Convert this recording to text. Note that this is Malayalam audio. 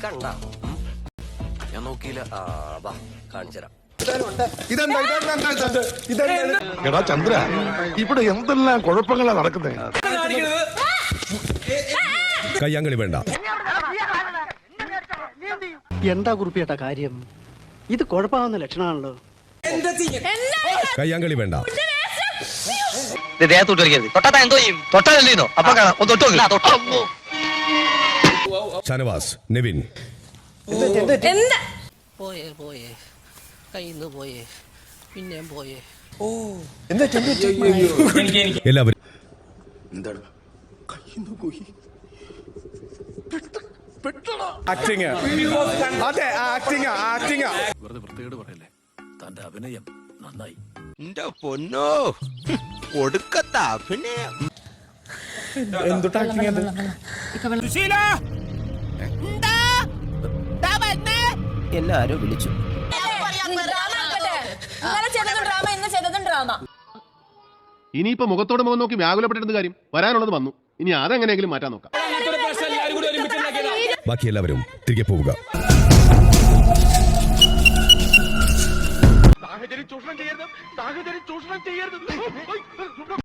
കണ്ട ഞാൻ നോക്കിയില്ല. വാ കാണിച്ചുതരാം. എടാ ചന്ദ്ര, ഇവിടെ എന്തെല്ലാം കുഴപ്പങ്ങളാ നടക്കുന്നത്. കയ്യാങ്കളി വേണ്ട. എന്താ കുറിപ്പിയേട്ട കാര്യം? ഇത് കുഴപ്പമാവുന്ന ലക്ഷണമാണല്ലോ. കയ്യാങ്കളി വേണ്ട. ദേഹത്തോട്ട് വരികരുത്. തൊട്ടാ എന്തോ ചെയ്യും? തൊട്ടാലോ അപ്പൊ കാണാം. തൊട്ടോ. ഷാനവാസ്, നെവിൻ. പോയേ കയ്യിന്ന് പോയേ പിന്നെയും പോയേ. എല്ലാവരും വെറുതെ വൃത്തികേട് പറയല്ലേ. തന്റെ അഭിനയം നന്നായി. എന്റെ പൊന്നോ, ഒടുക്കത്ത അഭിനയം. എല്ലാരും വിളിച്ചു. ഇനിയിപ്പോ മുഖത്തോട് മുഖം നോക്കി വ്യാകുലപ്പെട്ടിരുന്ന കാര്യം വരാനുള്ളത് വന്നു. ഇനി അതെങ്ങനെയെങ്കിലും മാറ്റാൻ നോക്കാം. ബാക്കി എല്ലാവരും തിരികെ പോവുക. സാഹചര്യം ചൂഷണം ചെയ്യരുത്.